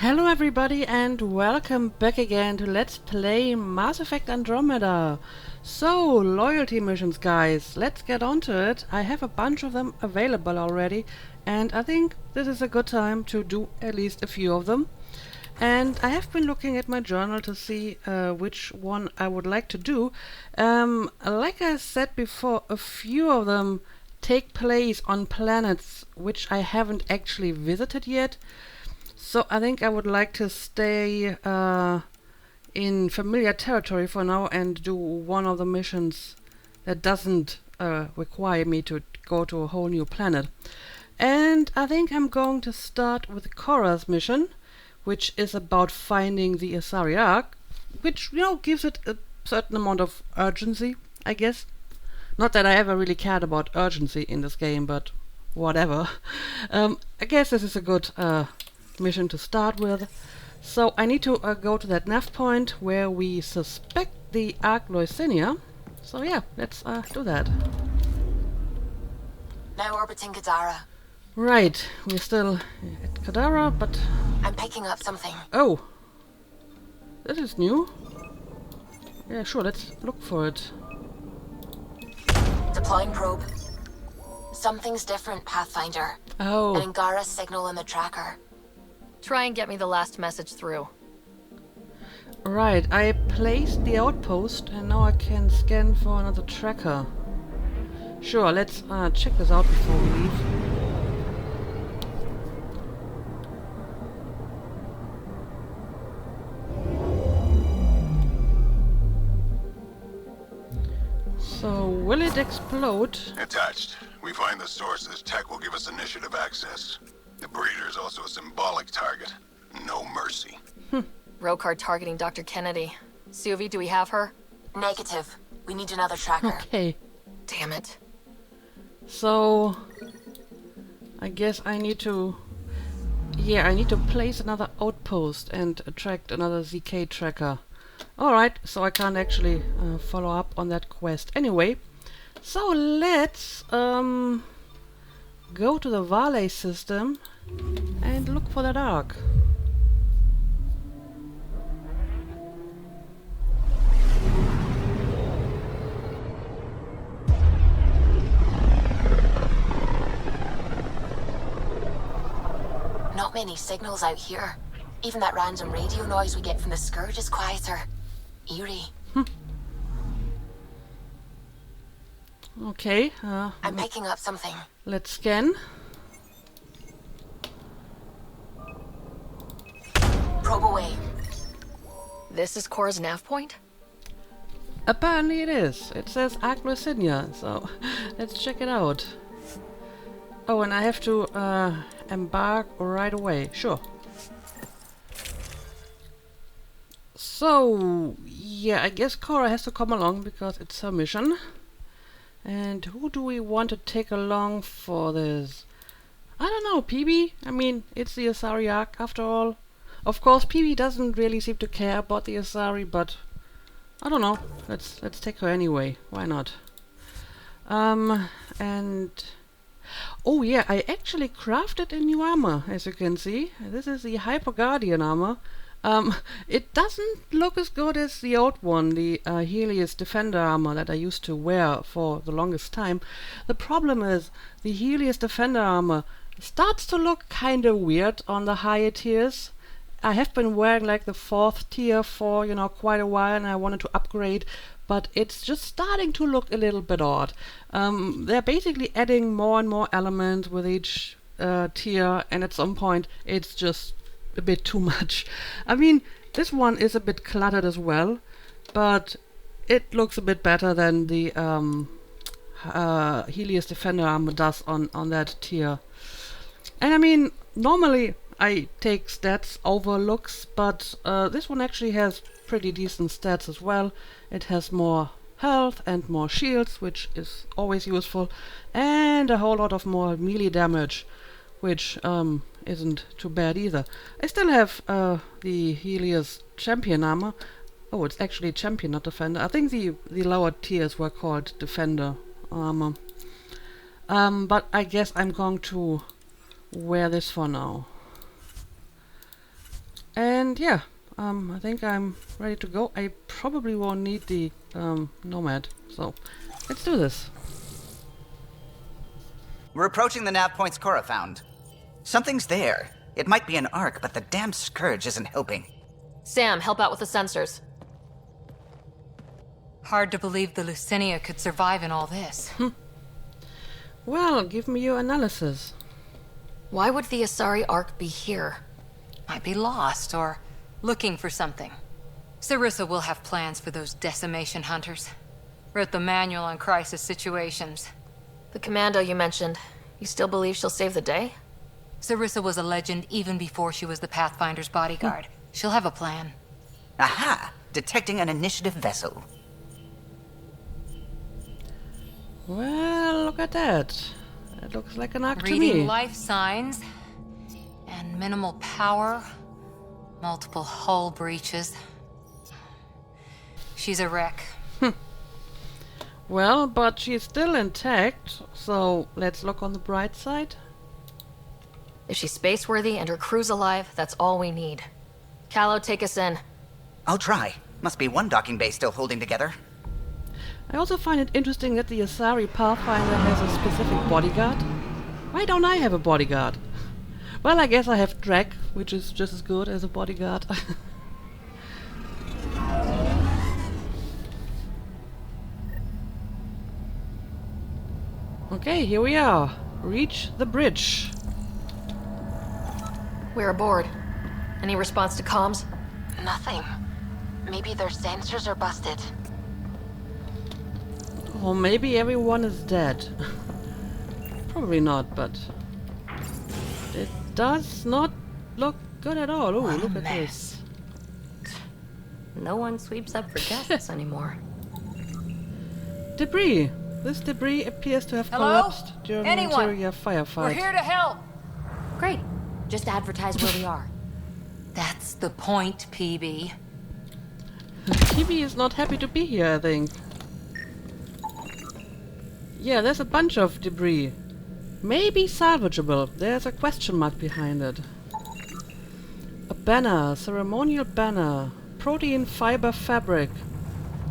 Hello everybody and welcome back again to Let's Play Mass Effect Andromeda. So, loyalty missions guys, let's get on to it. I have a bunch of them available already and I think this is a good time to do at least a few of them. And I have been looking at my journal to see which one I would like to do. Like I said before, a few of them take place on planets which I haven't actually visited yet. So I think I would like to stay in familiar territory for now and do one of the missions that doesn't require me to go to a whole new planet. And I think I'm going to start with Cora's mission, which is about finding the Asari Ark, which, you know, gives it a certain amount of urgency, I guess. Not that I ever really cared about urgency in this game, but whatever. I guess this is a good mission to start with. So I need to go to that nav point where we suspect the Ark Leusinia. So yeah, let's do that. Now orbiting Kadara. Right, we're still at Kadara, but... I'm picking up something. Oh! This is new. Yeah, sure, let's look for it. Deploying probe. Something's different, Pathfinder. Oh. An Angara signal in the tracker. Try and get me the last message through. Right, I placed the outpost and now I can scan for another tracker. Sure, let's check this out before we leave. So, will it explode? Attached. We find the source. This tech will give us initiative access. The breeder is also a symbolic target. No mercy. Rokar targeting Dr. Kennedy. Suvi, do we have her? Negative. We need another tracker. Okay. Damn it. So, I guess I need to... Yeah, I need to place another outpost and attract another ZK tracker. Alright, so I can't actually follow up on that quest anyway. So let's go to the Vale system and look for that Ark. Not many signals out here. Even that random radio noise we get from the Scourge is quieter. Eerie. Okay, I'm picking up something. let's scan. Probe away. This is Cora's nav point? Apparently it is. It says Ark Leusinia, so let's check it out. Oh, and I have to embark right away. Sure. So, yeah, I guess Cora has to come along because it's her mission. And who do we want to take along for this? I don't know, PB? I mean, it's the Asari Ark after all. Of course, PB doesn't really seem to care about the Asari, but I don't know. Let's take her anyway. Why not? And oh yeah, I actually crafted a new armor, as you can see. This is the Hyper Guardian armor. It doesn't look as good as the old one, the Helios Defender armor that I used to wear for the longest time. The problem is, the Helios Defender armor starts to look kinda weird on the higher tiers. I have been wearing like the 4th tier for, you know, quite a while and I wanted to upgrade, but it's just starting to look a little bit odd. They're basically adding more and more elements with each tier, and at some point it's just a bit too much. I mean, this one is a bit cluttered as well, but it looks a bit better than the Helios Defender armor does on that tier. And I mean, normally I take stats over looks, but this one actually has pretty decent stats as well. It has more health and more shields, which is always useful, and a whole lot of more melee damage, which isn't too bad either. I still have the Helios Champion armor. Oh, it's actually Champion, not Defender. I think the lower tiers were called Defender armor. But I guess I'm going to wear this for now. And yeah, I think I'm ready to go. I probably won't need the Nomad, so let's do this. We're approaching the nav points Cora found. Something's there. It might be an arc, but the damn Scourge isn't helping. Sam, help out with the sensors. Hard to believe the Leusinia could survive in all this. Well, give me your analysis. Why would the Asari Ark be here? Might be lost or looking for something. Sarissa will have plans for those decimation hunters. Wrote the manual on crisis situations. The commando you mentioned, you still believe she'll save the day? Sarissa was a legend even before she was the Pathfinder's bodyguard. She'll have a plan. Aha! Detecting an initiative vessel. Well, look at that. It looks like an arc to me. Reading life signs. And minimal power. Multiple hull breaches. She's a wreck. Well, but she's still intact, so let's look on the bright side. If she's space-worthy and her crew's alive, that's all we need. Callow, take us in. I'll try. Must be one docking bay still holding together. I also find it interesting that the Asari Pathfinder has a specific bodyguard. Why don't I have a bodyguard? Well, I guess I have Drek, which is just as good as a bodyguard. Okay, here we are. Reach the bridge. We're aboard. Any response to comms? Nothing. Maybe their sensors are busted. Or maybe everyone is dead. Probably not, but it does not look good at all. Ooh, look at this. No one sweeps up for guests anymore. Debris. This debris appears to have Hello? collapsed during Anyone? an interior firefight. We're here to help! Great. Just advertise where we are. That's the point, PB. PB is not happy to be here, I think. Yeah, there's a bunch of debris. Maybe salvageable. There's a question mark behind it. A banner, ceremonial banner, protein fiber fabric,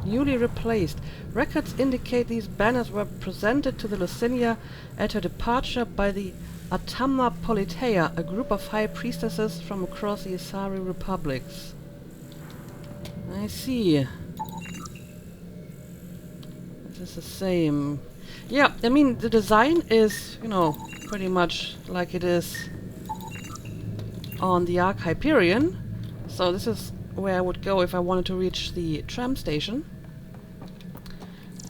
newly replaced. Records indicate these banners were presented to the Leusinia at her departure by the Atamna Politeia, a group of high priestesses from across the Asari republics. I see. This is the same. Yeah, I mean, the design is, you know, pretty much like it is on the Ark Hyperion. So this is where I would go if I wanted to reach the tram station.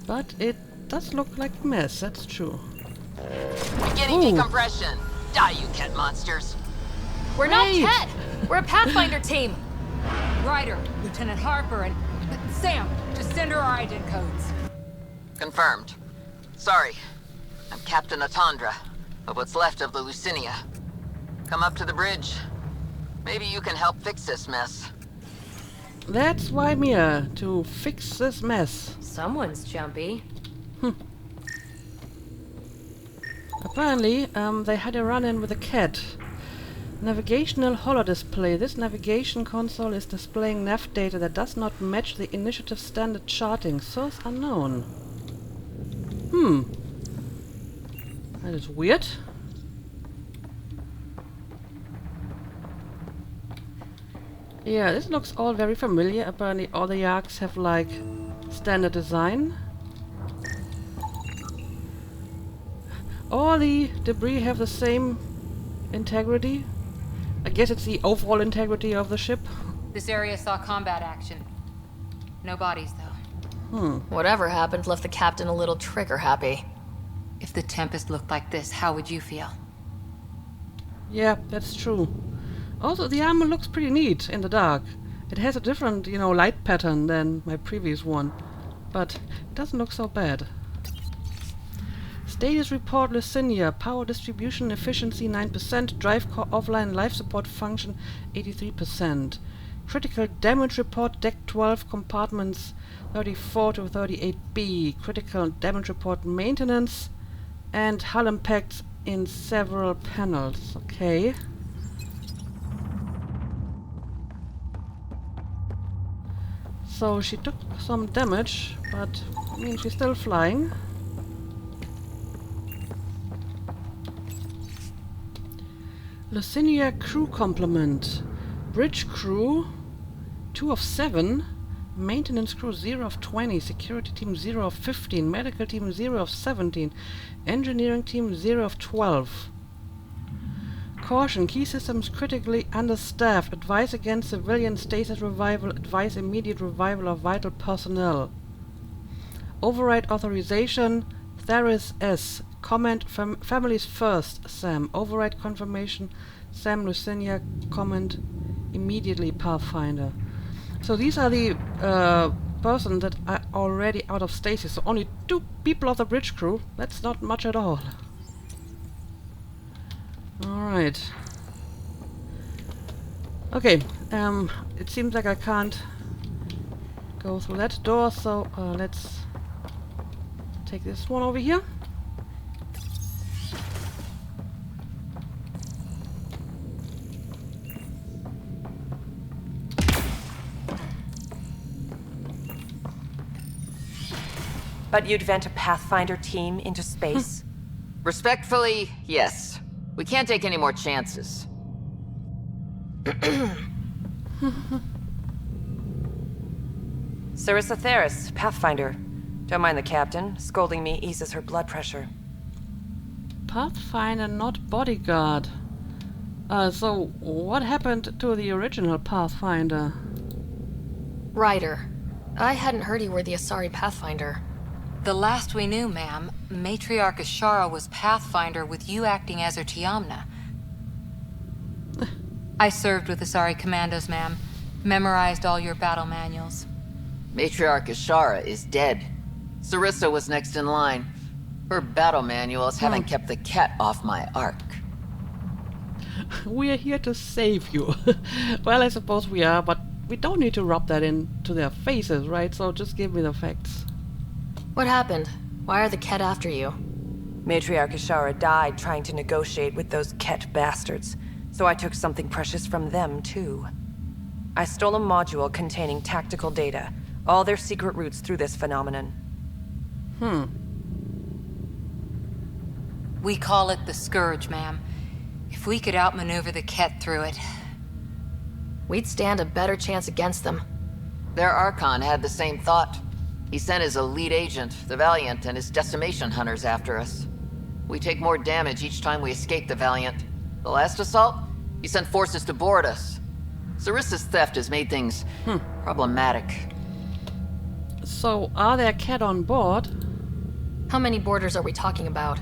But it does look like a mess, that's true. Beginning Ooh. decompression. Die, you cat monsters. We're not Wait. Ted! We're a Pathfinder team! Ryder, Lieutenant Harper, and Sam, just send her our ident codes. Confirmed. Sorry. I'm Captain Atandra, of what's left of the Leusinia. Come up to the bridge. Maybe you can help fix this mess. That's why I'm here, to fix this mess. Someone's jumpy. Apparently, they had a run-in with a cat. Navigational holodisplay. This navigation console is displaying nav data that does not match the initiative standard charting. Source unknown. That is weird. Yeah, this looks all very familiar. Apparently all the Arks have like standard design. All the debris have the same integrity. I guess it's the overall integrity of the ship. This area saw combat action. No bodies, though. Whatever happened left the captain a little trigger happy. If the Tempest looked like this, how would you feel? Yeah, that's true. Also, the armor looks pretty neat in the dark. It has a different, you know, light pattern than my previous one. But it doesn't look so bad. Status report Leusinia. Power distribution efficiency 9%. Drive core offline life support function 83%. Critical damage report deck 12 compartments 34 to 38B. Critical damage report maintenance. And hull impacts in several panels. Okay. So she took some damage, but I mean she's still flying. Leusinia crew complement. Bridge crew 2 of 7. Maintenance crew 0 of 20. Security team 0 of 15. Medical team 0 of 17. Engineering team 0 of 12. Caution, key systems critically understaffed. Advise against civilian stasis revival. Advise immediate revival of vital personnel. Override authorization. Theris S. Comment families first, Sam. Override confirmation. Sam Leusinia. Comment immediately, Pathfinder. So these are the persons that are already out of stasis. So only 2 people of the bridge crew. That's not much at all. Alright. Okay, it seems like I can't go through that door, so let's take this one over here. But you'd vent a Pathfinder team into space? Respectfully, yes. We can't take any more chances. Sarissa Theris, Pathfinder. Don't mind the captain. Scolding me eases her blood pressure. Pathfinder, not bodyguard. So what happened to the original Pathfinder? Ryder, I hadn't heard you were the Asari Pathfinder. The last we knew, ma'am, Matriarch Ashara was Pathfinder with you acting as her Tiamna. I served with Asari commandos, ma'am. Memorized all your battle manuals. Matriarch Ashara is dead. Sarissa was next in line. Her battle manuals haven't kept the cat off my ark. We are here to save you. Well, I suppose we are, but we don't need to rub that into their faces, right? So just give me the facts. What happened? Why are the Ket after you? Matriarch Ashara died trying to negotiate with those Ket bastards, so I took something precious from them, too. I stole a module containing tactical data, all their secret routes through this phenomenon. We call it the Scourge, ma'am. If we could outmaneuver the Ket through it... We'd stand a better chance against them. Their Archon had the same thought. He sent his elite agent, the Valiant, and his decimation hunters after us. We take more damage each time we escape the Valiant. The last assault, he sent forces to board us. Sarissa's theft has made things problematic. So, are there Ket on board? How many boarders are we talking about?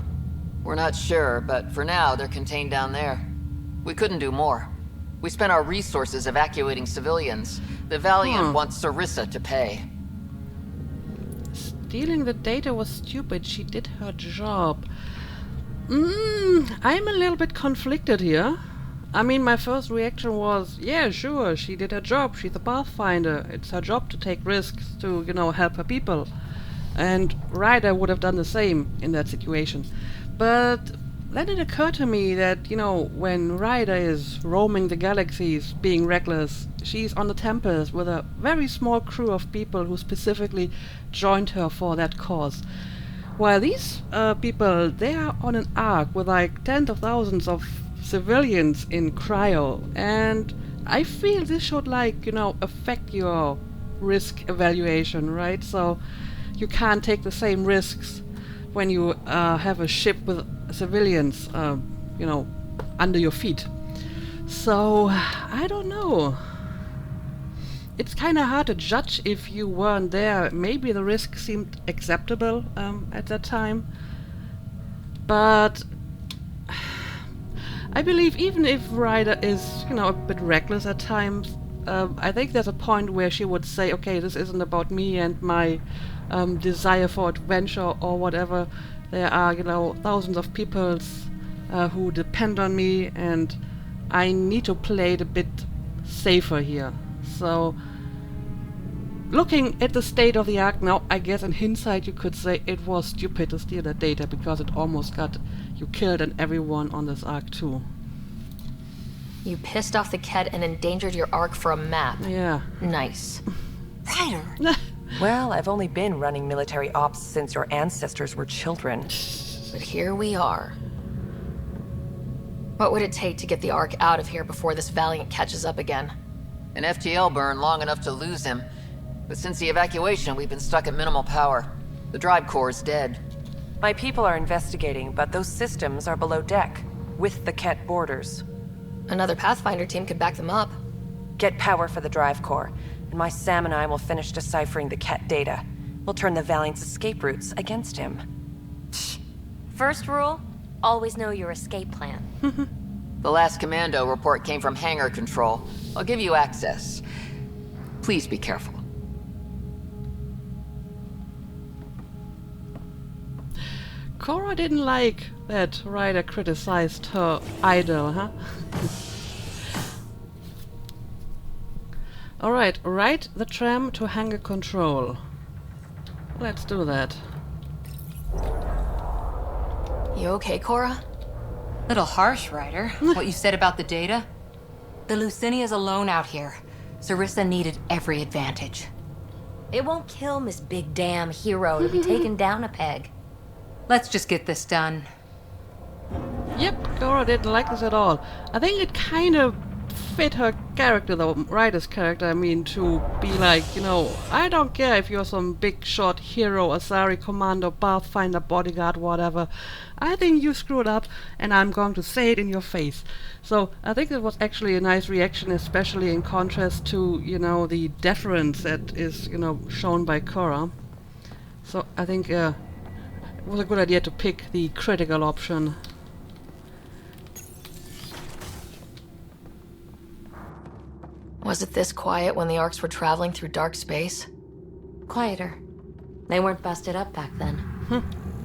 We're not sure, but for now, they're contained down there. We couldn't do more. We spent our resources evacuating civilians. The Valiant wants Sarissa to pay. Stealing the data was stupid. She did her job. I'm a little bit conflicted here. I mean, my first reaction was, yeah, sure, she did her job. She's a Pathfinder. It's her job to take risks, to, help her people. And Ryder would have done the same in that situation. But then it occurred to me that, when Ryder is roaming the galaxies, being reckless, she's on the Tempest with a very small crew of people who specifically joined her for that cause. While these people, they are on an ark with like tens of thousands of civilians in cryo, and I feel this should affect your risk evaluation, right? So you can't take the same risks when you have a ship with civilians, under your feet. So I don't know. It's kind of hard to judge if you weren't there. Maybe the risk seemed acceptable at that time, but I believe even if Ryder is, a bit reckless at times, I think there's a point where she would say, okay, this isn't about me and my desire for adventure or whatever. There are, thousands of people who depend on me, and I need to play it a bit safer here. So, looking at the state of the Ark now, I guess in hindsight you could say it was stupid to steal that data because it almost got you killed and everyone on this Ark too. You pissed off the Ket and endangered your Ark for a map. Yeah. Nice. Ryder! Well, I've only been running military ops since your ancestors were children. But here we are. What would it take to get the Ark out of here before this Valiant catches up again? An FTL burn long enough to lose him. But since the evacuation, we've been stuck at minimal power. The drive core is dead. My people are investigating, but those systems are below deck, with the Ket borders. Another Pathfinder team could back them up. Get power for the drive core, and my Sam and I will finish deciphering the Ket data. We'll turn the Valiant's escape routes against him. First rule, always know your escape plan. The last commando report came from hangar control. I'll give you access. Please be careful. Cora didn't like that Ryder criticized her idol, huh? Alright, ride the tram to hangar control. Let's do that. You okay, Cora? Little harsh, Ryder. What you said about the data? The Leusinia is alone out here. Sarissa needed every advantage. It won't kill Miss Big Damn Hero to be taken down a peg. Let's just get this done. Yep, Cora didn't like this at all. I think it kind of fit her character, though, Ryder's character, I mean, to be like, you know, I don't care if you're some big shot hero, Asari commando, Pathfinder, bodyguard, whatever. I think you screwed up, and I'm going to say it in your face. So I think it was actually a nice reaction, especially in contrast to, you know, the deference that is, you know, shown by Cora. So I think it was a good idea to pick the critical option. Was it this quiet when the Arks were traveling through dark space? Quieter. They weren't busted up back then.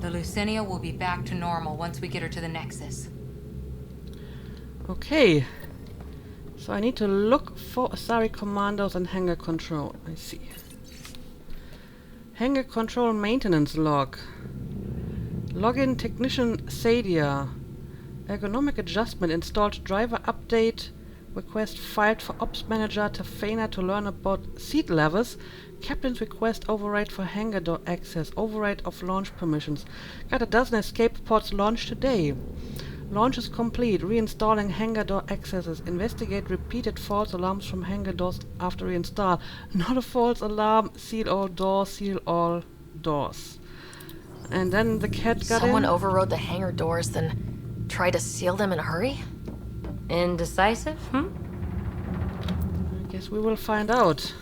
The Leusinia will be back to normal once we get her to the Nexus. Okay. So I need to look for Asari commandos and hangar control. I see. Hangar control maintenance log. Login technician Sadia. Ergonomic adjustment installed driver update. Request filed for Ops Manager Tafena to learn about seat levels. Captain's request override for hangar door access. Override of launch permissions. Got a dozen escape pods launched today. Launch is complete. Reinstalling hangar door accesses. Investigate repeated false alarms from hangar doors after reinstall. Not a false alarm. Seal all doors. Seal all doors. And then the cat got Someone in. overrode the hangar doors, then tried to seal them in a hurry? Indecisive, I guess we will find out.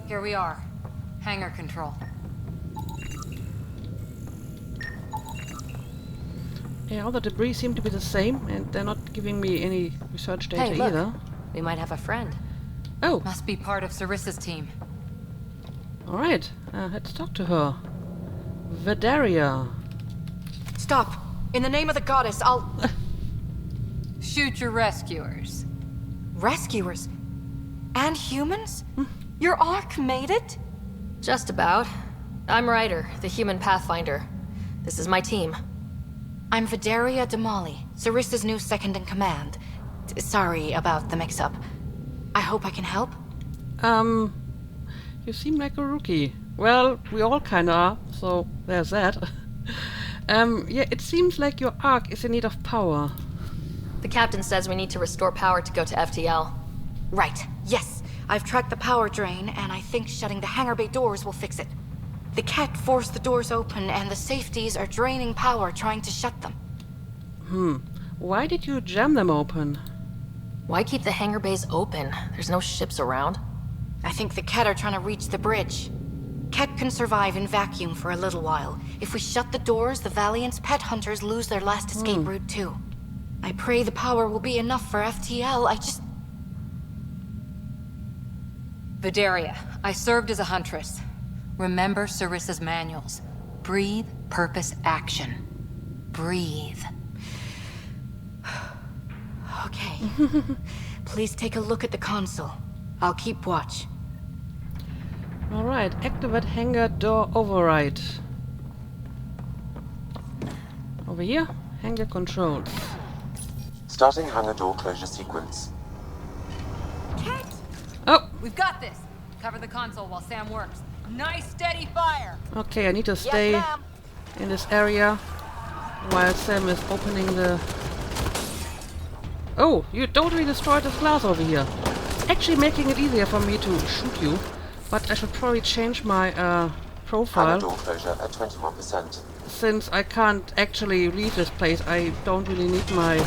Here we are. Hangar control. Yeah, all the debris seem to be the same, and they're not giving me any research data Hey, look. either. We might have a friend. Oh, Must be part of Sarissa's team. alright. Let's talk to her. Vadaria. Stop! In the name of the goddess, I'll... Shoot your rescuers. Rescuers? And humans? Your Ark made it? Just about. I'm Ryder, the human Pathfinder. This is my team. I'm Vadaria Damali, Sarissa's new second-in-command. Sorry about the mix-up. I hope I can help. You seem like a rookie. Well, we all kinda are, so there's that. Yeah, it seems like your Ark is in need of power. The captain says we need to restore power to go to FTL. Right, yes. I've tracked the power drain, and I think shutting the hangar bay doors will fix it. The Ket forced the doors open, and the safeties are draining power trying to shut them. Why did you jam them open? Why keep the hangar bays open? There's no ships around. I think the Ket are trying to reach the bridge. Ket can survive in vacuum for a little while. If we shut the doors, the Valiant's pet hunters lose their last escape route too. I pray the power will be enough for FTL. Vadaria, I served as a huntress. Remember Sarissa's manuals. Breathe, purpose, action. Breathe. Okay. Please take a look at the console. I'll keep watch. Alright, activate hangar door override. Over here, hangar controls. Starting hangar door closure sequence. Oh! We've got this. Cover the console while Sam works. Nice steady fire. Okay, I need to stay in this area while Sam is opening the... Oh, you totally destroyed this glass over here. It's actually making it easier for me to shoot you, but I should probably change my profile. Hangar door closure at 21%. Since I can't actually leave this place, I don't really need my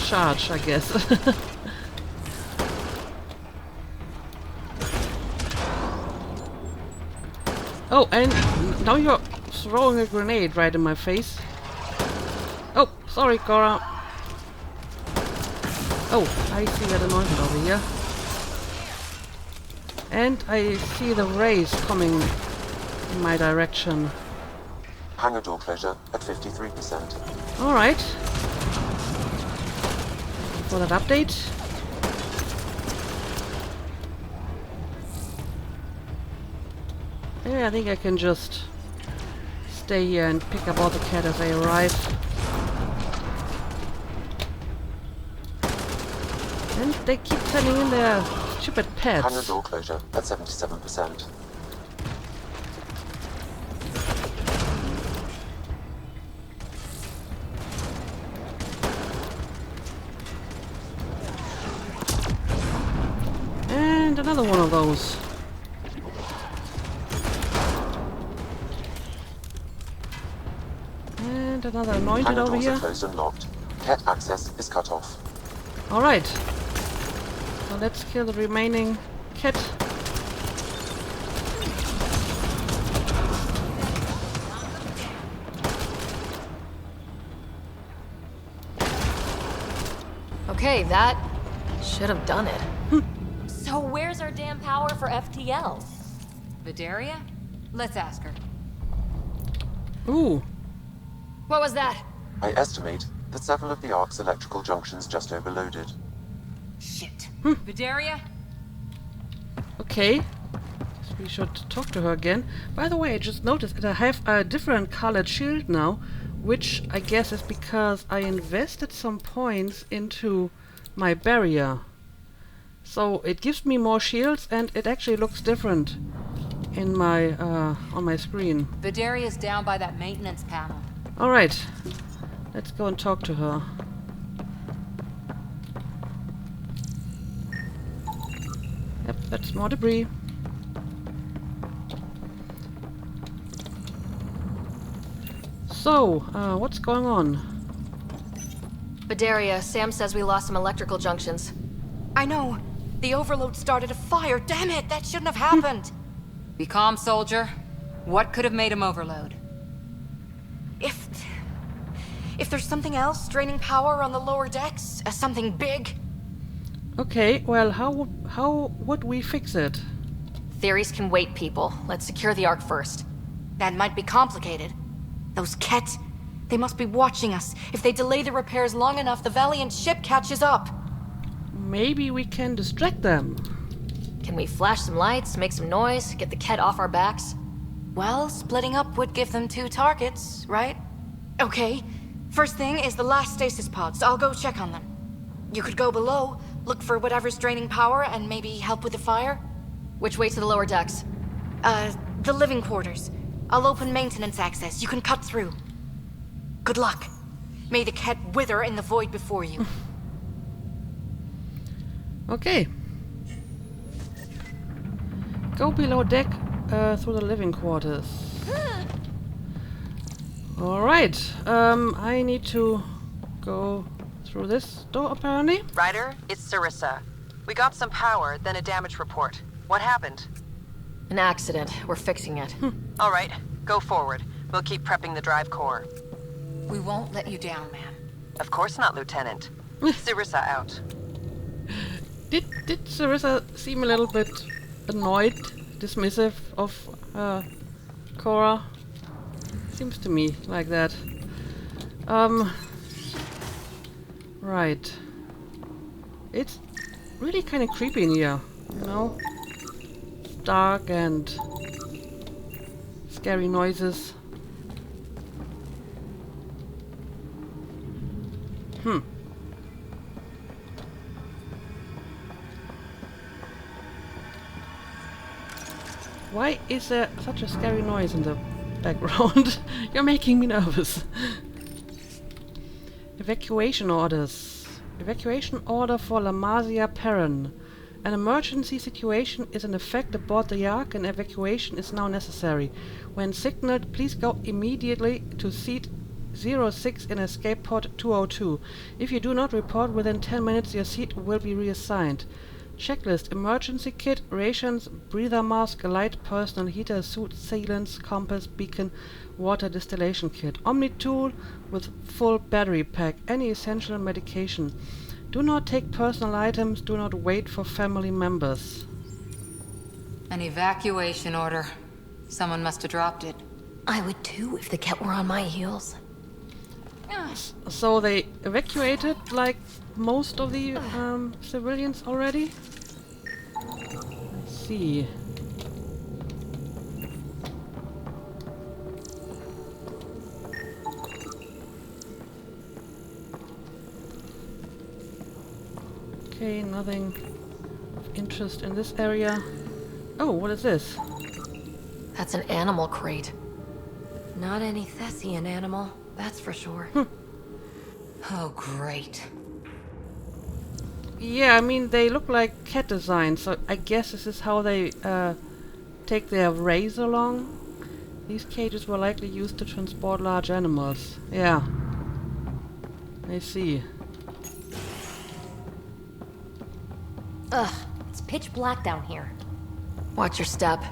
charge, I guess. Oh, and now you're throwing a grenade right in my face. Oh, sorry, Cora. Oh, I see that anointed over here. And I see the rays coming in my direction. Hangar door closure at 53%. Alright. For that update. Yeah, I think I can just stay here and pick up all the cat as they arrive. And they keep sending in their stupid pets. Hangar door closure at 77%. And another one of those. And another anointed Hangar over doors here. are closed and locked. Cat access is cut off. Alright. So let's kill the remaining cat. Okay, that should have done it. So where's our damn power for FTL? Vidaria? Let's ask her. Ooh. What was that? I estimate that several of the Ark's electrical junctions just overloaded. Shit. Vidaria? Okay. So we should talk to her again. By the way, I just noticed that I have a different colored shield now, which I guess is because I invested some points into my barrier. So it gives me more shields and it actually looks different in my on my screen. Vidaria's down by that maintenance panel. Alright. Let's go and talk to her. Yep, that's more debris. So, what's going on? Vidaria, Sam says we lost some electrical junctions. I know. The overload started a fire. Damn it, that shouldn't have happened. Be calm, soldier. What could have made him overload? If there's something else draining power on the lower decks, something big. Okay, well, how would we fix it? Theories can wait, people. Let's secure the Ark first. That might be complicated. Those Ket, they must be watching us. If they delay the repairs long enough, the Valiant ship catches up. Maybe we can distract them. Can we flash some lights, make some noise, get the Ket off our backs? Well, splitting up would give them 2 targets, right? Okay. First thing is the last stasis pods. I'll go check on them. You could go below, look for whatever's draining power, and maybe help with the fire. Which way to the lower decks? The living quarters. I'll open maintenance access. You can cut through. Good luck. May the Ket wither in the void before you. Okay. Go below deck through the living quarters. Alright. I need to go through this door apparently. Ryder, it's Sarissa. We got some power, then a damage report. What happened? An accident. We're fixing it. All right, go forward. We'll keep prepping the drive core. We won't let you down, ma'am. Of course not, Lieutenant. Sarissa out. Did Sarissa seem a little bit annoyed, dismissive of Cora? Seems to me like that. Right. It's really kind of creepy in here, you know? Dark and scary noises. Why is there such a scary noise in the background? You're making me nervous. Evacuation orders. Evacuation order for La Masia Perrin. An emergency situation is in effect aboard the Ark and evacuation is now necessary. When signaled, please go immediately to seat 06 in escape pod 202. If you do not report within 10 minutes, your seat will be reassigned. Checklist: emergency kit, rations, breather mask, light personal heater, suit, sealants, compass, beacon, water distillation kit, Omni tool with full battery pack, any essential medication. Do not take personal items, do not wait for family members. An evacuation order. Someone must have dropped it. I would too if the cat were on my heels. So they evacuated like most of the civilians already? Let's see. Okay, nothing of interest in this area. Oh, what is this? That's an animal crate. Not any Thessian animal, that's for sure. Oh, great. Yeah, I mean, they look like cat designs, so I guess this is how they take their rays along. These cages were likely used to transport large animals. Yeah. I see. Ugh, it's pitch black down here. Watch your step.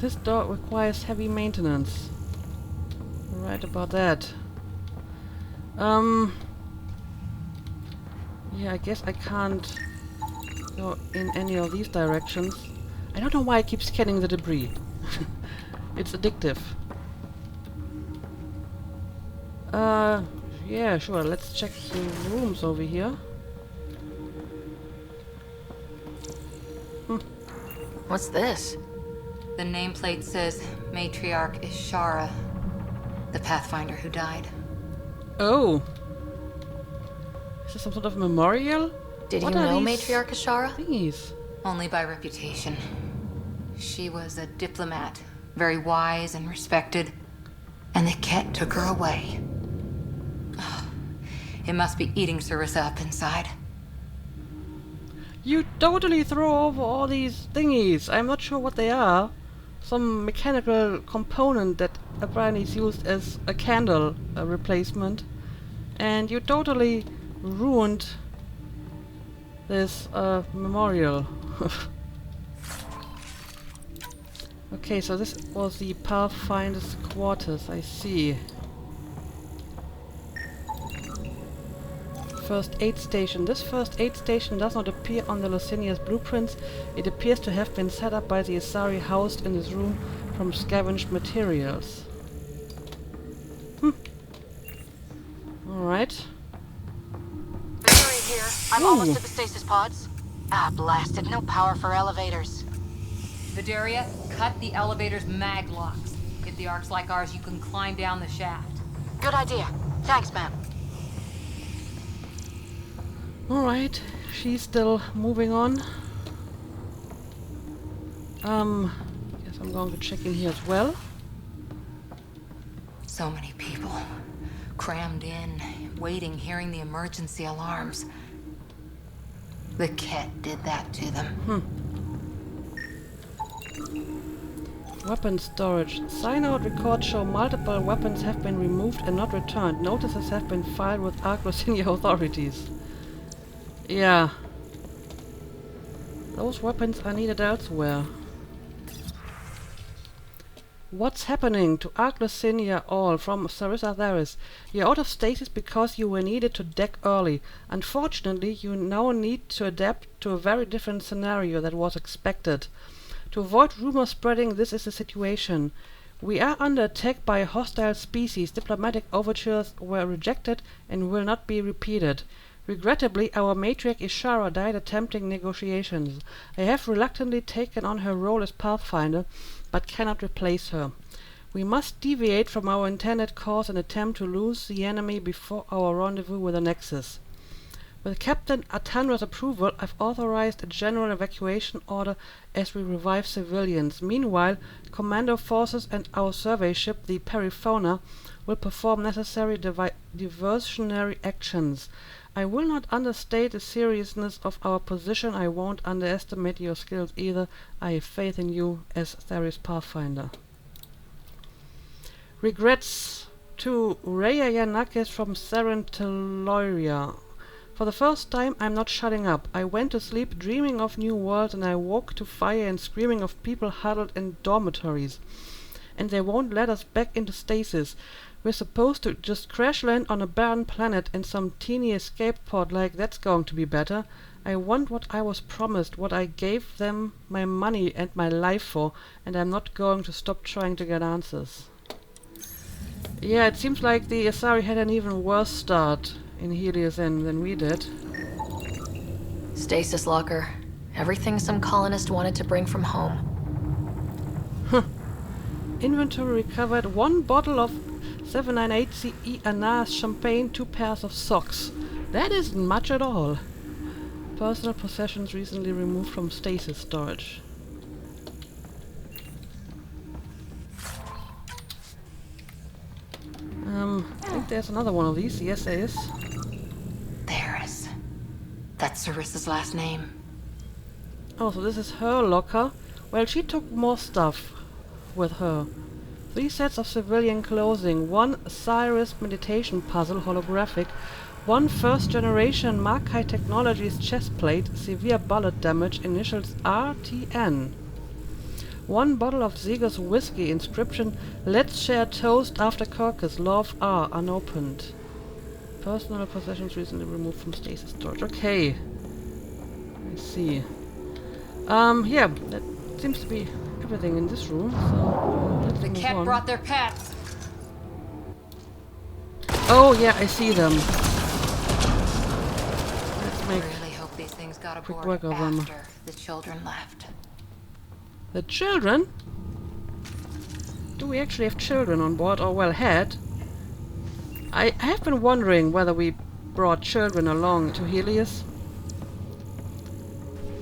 This door requires heavy maintenance. Right about that. Yeah, I guess I can't go in any of these directions. I don't know why I keep scanning the debris. It's addictive. Yeah, sure. Let's check the rooms over here. What's this? The nameplate says Matriarch Ishara, the Pathfinder who died. Oh. Is this some sort of memorial? Did What you are know these Matriarch Ashara? thingies? Only by reputation. She was a diplomat, very wise and respected, and the Ket took her away. It must be eating Sarissa up inside. You totally throw over all these thingies. I'm not sure what they are. Some mechanical component that apparently is used as a candle replacement. And you totally ruined this memorial. Okay, so this was the Pathfinder's quarters, I see. First aid station. This first aid station does not appear on the Leusinia's blueprints. It appears to have been set up by the Asari housed in this room from scavenged materials. Alright. Victory here. I'm almost at the stasis pods. Ah, blasted. No power for elevators. Vidaria, cut the elevator's mag locks. If the Ark's like ours, you can climb down the shaft. Good idea. Thanks, ma'am. Alright, she's still moving on. Guess I'm going to check in here as well. So many people. Crammed in, waiting, hearing the emergency alarms. The Ket did that to them. Weapon storage. Sign-out records show multiple weapons have been removed and not returned. Notices have been filed with Leusinia authorities. Yeah. Those weapons are needed elsewhere. What's happening to Leusinia all from Sarissa Theris? You're out of stasis because you were needed to deck early. Unfortunately, you now need to adapt to a very different scenario that was expected. To avoid rumor spreading, this is the situation. We are under attack by a hostile species. Diplomatic overtures were rejected and will not be repeated. Regrettably, our matriarch Ishara died attempting negotiations. I have reluctantly taken on her role as Pathfinder, but cannot replace her. We must deviate from our intended course and attempt to lose the enemy before our rendezvous with the Nexus. With Captain Atandra's approval, I've authorized a general evacuation order as we revive civilians. Meanwhile, commando forces and our survey ship, the Perifauna, will perform necessary diversionary actions. I will not understate the seriousness of our position. I won't underestimate your skills either. I have faith in you as Theris Pathfinder. Regrets to Rhea Yanakis from Serentaloria. For the first time, I'm not shutting up. I went to sleep dreaming of new worlds, and I woke to fire and screaming of people huddled in dormitories. And they won't let us back into stasis. We're supposed to just crash land on a barren planet in some teeny escape pod. Like, that's going to be better. I want what I was promised, what I gave them my money and my life for, and I'm not going to stop trying to get answers. Yeah, it seems like the Asari had an even worse start in Helios than we did. Stasis locker. Everything some colonist wanted to bring from home. Inventory recovered 1 bottle of 798 CE Anas champagne, 2 pairs of socks. That isn't much at all. Personal possessions recently removed from stasis storage. I think there's another one of these. Yes, there is. Theris. That's Sarissa's last name. Oh, so this is her locker. Well, she took more stuff with her. 3 sets of civilian clothing, 1 Cyrus meditation puzzle holographic, 1 first-generation Markai Technologies chest plate, severe bullet damage, initials RTN. 1 bottle of Zeger's whiskey, inscription, let's share toast after Kirkus, love R, unopened. Personal possessions recently removed from stasis storage. Okay. I see. Yeah, that seems to be everything in this room, so let's move Cat on. brought their pets. Oh yeah, I see them. Let's make Really hope these things got quick aboard work of them. after the children left. The children? Do we actually have children on board, or well, had? I have been wondering whether we brought children along to Helios.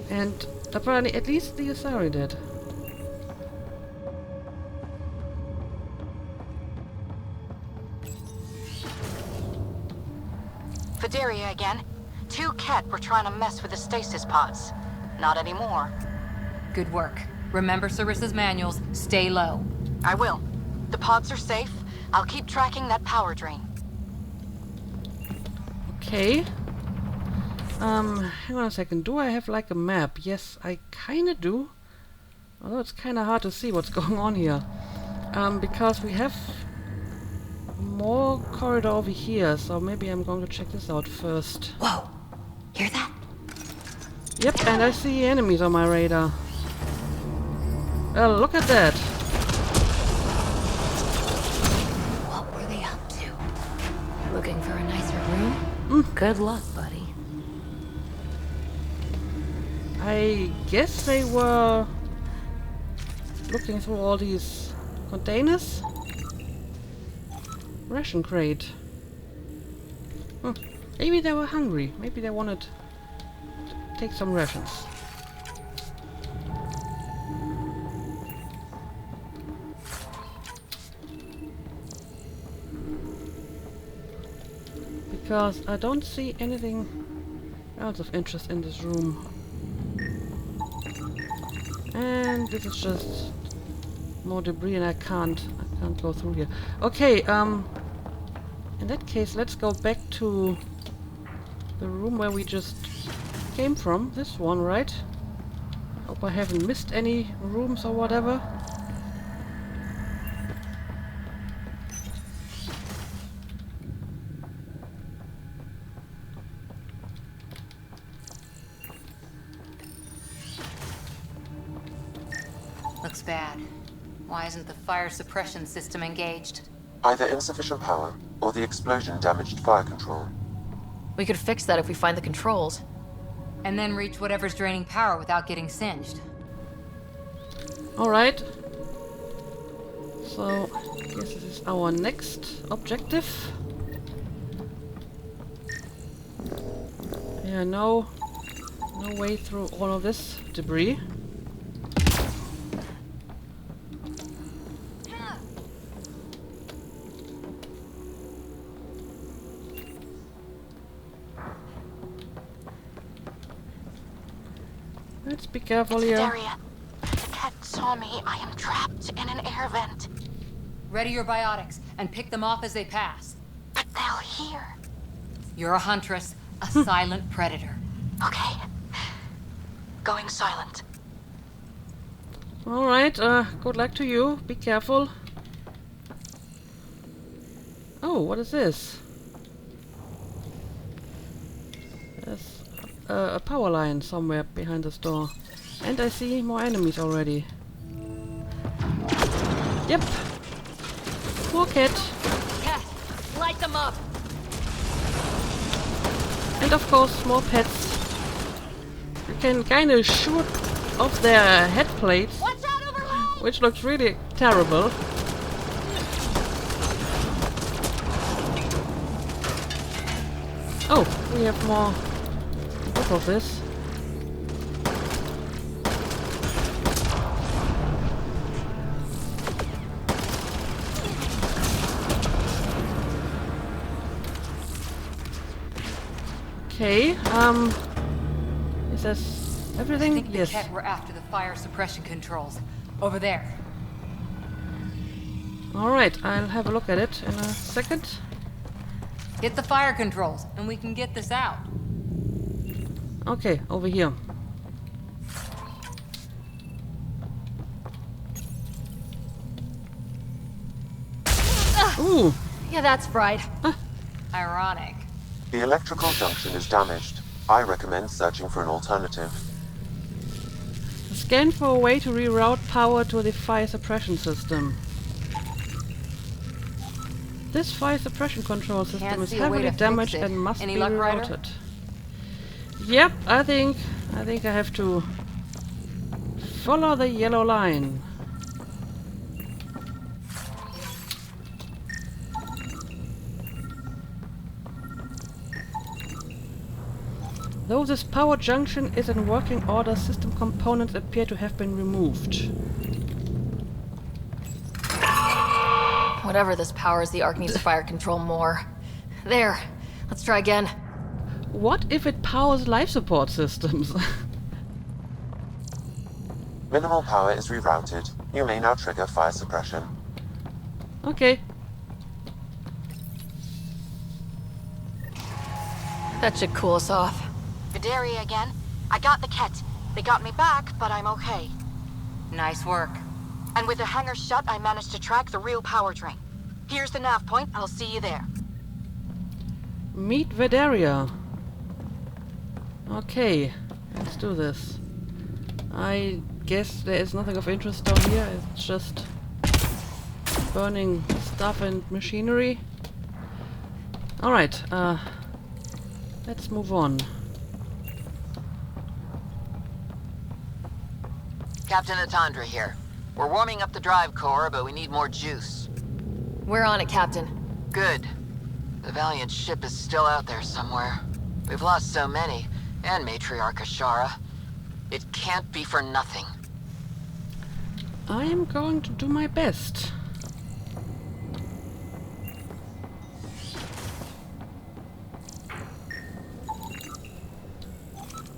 And apparently at least the Asari did. Vidaria again. 2 Ket were trying to mess with the stasis pods. Not anymore. Good work. Remember Sarissa's manuals. Stay low. I will. The pods are safe. I'll keep tracking that power drain. Okay. Hang on a second. Do I have like a map? Yes, I kinda do. Although it's kinda hard to see what's going on here. Because we have more corridor over here, so maybe I'm going to check this out first. Whoa! Hear that? Yep, and I see enemies on my radar. Look at that! What were they up to? Looking for a nicer room? Good luck, buddy. I guess they were looking through all these containers. Ration crate. Maybe they were hungry. Maybe they wanted to take some rations. Because I don't see anything else of interest in this room. And this is just more debris and I can't go through here. Okay, in that case let's go back to the room where we just came from. This one, right? Hope I haven't missed any rooms or whatever. Looks bad. Why isn't the fire suppression system engaged? Either insufficient power, or the explosion damaged fire control. We could fix that if we find the controls. And then reach whatever's draining power without getting singed. Alright. So, I guess this is our next objective. Yeah, no way through all of this debris. Let's be careful here. Daria, the cat saw me. I am trapped in an air vent. Ready your biotics and pick them off as they pass. But they'll hear. You're a huntress, a silent predator. Okay. Going silent. Alright, good luck to you. Be careful. Oh, what is this? There's a power line somewhere behind this door. And I see more enemies already. Yep. More cat. Cat, light them up. And of course, more pets. You can kind of shoot off their head plates, which looks really terrible. Oh, we have more of this. Okay, is this everything? I think Yes. the Ket were after the fire suppression controls. Over there. Alright, I'll have a look at it in a second. Hit the fire controls, and we can get this out. Okay, over here. Ooh, Yeah, that's fried. Ironic. The electrical junction is damaged. I recommend searching for an alternative. scan for a way to reroute power to the fire suppression system. This fire suppression control system Can't is see a way heavily to fix damaged it. and must Any be luck, Ryder? rerouted. Yep, I think I have to follow the yellow line. Though this power junction is in working order, system components appear to have been removed. Whatever this powers, the Ark needs fire control more. There. Let's try again. What if it powers life support systems? Minimal power is rerouted. You may now trigger fire suppression. Okay. That should cool us off. Vidaria again. I got the Ket. They got me back, but I'm okay. Nice work. And with the hangar shut, I managed to track the real power drain. Here's the nav point. I'll see you there. Meet Vidaria. Okay, let's do this. I guess there is nothing of interest down here. It's just burning stuff and machinery. Alright, let's move on. Captain Atandra here. We're warming up the drive core, but we need more juice. We're on it, Captain. Good. The Valiant ship is still out there somewhere. We've lost so many, and Matriarch Ashara. It can't be for nothing. I am going to do my best.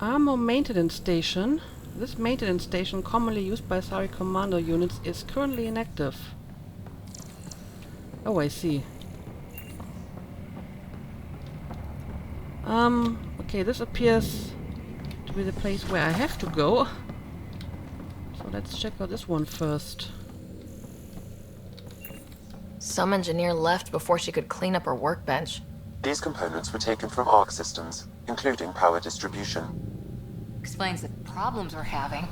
Armor maintenance station. This maintenance station, commonly used by Sari commando units, is currently inactive. Oh, I see. Okay, this appears to be the place where I have to go. So let's check out this one first. Some engineer left before she could clean up her workbench. These components were taken from Arc systems, including power distribution. Explains the problems we're having.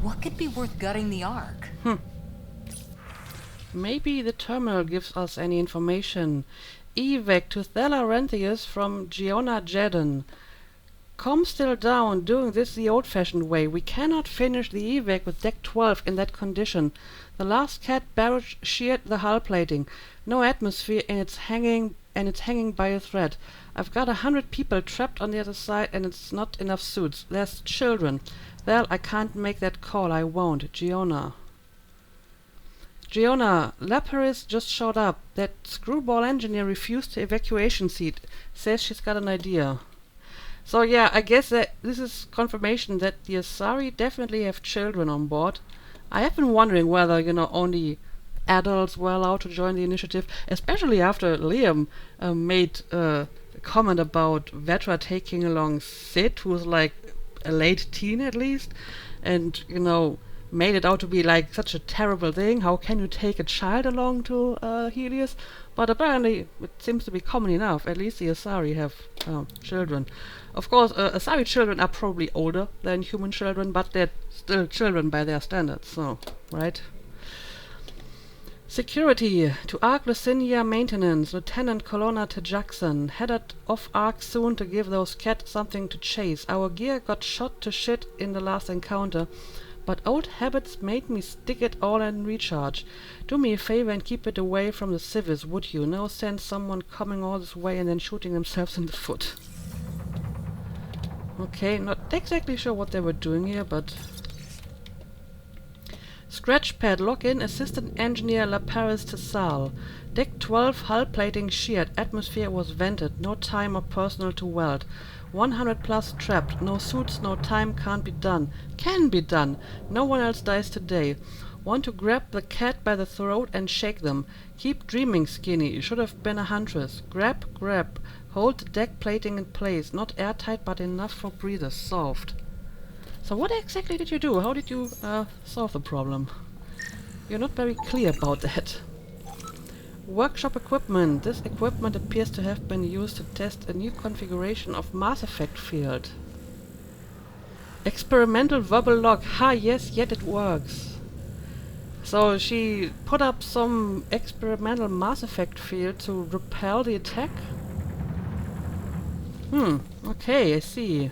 What could be worth gutting the Ark? Maybe the terminal gives us any information. Evac to Thela Renthius from Giona Jedden. Com still down, doing this the old-fashioned way. We cannot finish the evac with Deck 12 in that condition. The last cat barrage sheared the hull plating. No atmosphere and it's hanging by a thread. I've got 100 people trapped on the other side and it's not enough suits. There's children. Well, I can't make that call. I won't. Giona, Laparis just showed up. That screwball engineer refused the evacuation seat. Says she's got an idea. So yeah, I guess that this is confirmation that the Asari definitely have children on board. I have been wondering whether, only adults were allowed to join the initiative, especially after Liam made a comment about Vetra taking along Sid, who's like a late teen at least, and, made it out to be like such a terrible thing. How can you take a child along to Helios? But apparently it seems to be common enough. At least the Asari have children. Of course, Asari children are probably older than human children, but they're still children by their standards, so, right? Security to Ark Leusinia maintenance. Lieutenant Colonna to Jackson. Headed off Ark soon to give those cats something to chase. Our gear got shot to shit in the last encounter, but old habits made me stick it all in recharge. Do me a favor and keep it away from the civvies, would you? No sense someone coming all this way and then shooting themselves in the foot. Okay, not exactly sure what they were doing here, but... Scratchpad, log in Assistant Engineer Laparis to Sal. Deck 12 hull plating sheared, atmosphere was vented, no time or personnel to weld. 100 plus trapped, no suits, no time, can't be done. Can be done, no one else dies today. Want to grab the cat by the throat and shake them. Keep dreaming, Skinny, you should have been a huntress. Grab. Hold the deck plating in place, not airtight but enough for breathers. Solved. So what exactly did you do? How did you solve the problem? You're not very clear about that. Workshop equipment. This equipment appears to have been used to test a new configuration of Mass Effect field. Experimental verbal lock. Ha, yes, yet it works. So she put up some experimental Mass Effect field to repel the attack? Okay, I see.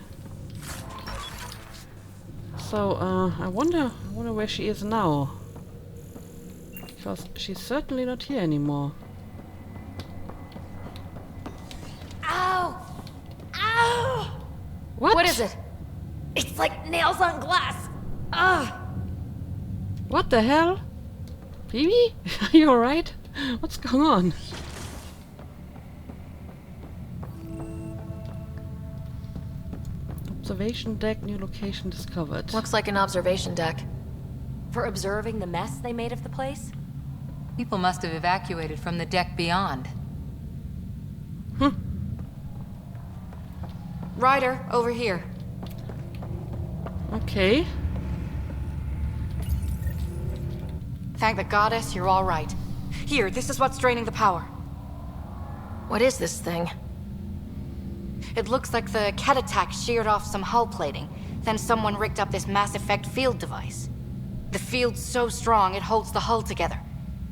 So, I wonder where she is now. Because she's certainly not here anymore. Ow! Ow! What is it? It's like nails on glass. Ugh! What the hell? Phoebe? Are you alright? What's going on? Observation deck, new location discovered. Looks like an observation deck. For observing the mess they made of the place? People must have evacuated from the deck beyond. Ryder, over here. Okay. Thank the goddess, you're all right. Here, this is what's draining the power. What is this thing? It looks like the Ket attack sheared off some hull plating. Then someone rigged up this Mass Effect field device. The field's so strong, it holds the hull together.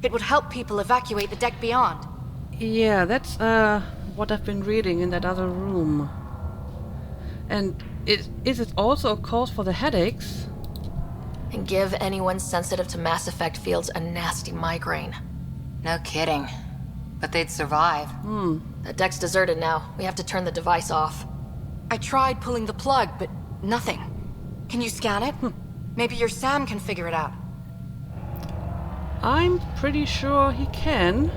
It would help people evacuate the deck beyond. Yeah, that's what I've been reading in that other room. And is it also a cause for the headaches? And give anyone sensitive to Mass Effect fields a nasty migraine. No kidding. But they'd survive. The deck's deserted now. We have to turn the device off. I tried pulling the plug, but nothing. Can you scan it? Maybe your Sam can figure it out. I'm pretty sure he can.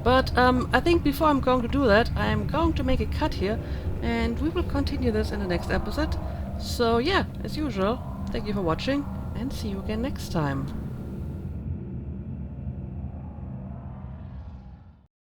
But I think before I'm going to do that, I'm going to make a cut here. And we will continue this in the next episode. So yeah, as usual, thank you for watching. And see you again next time.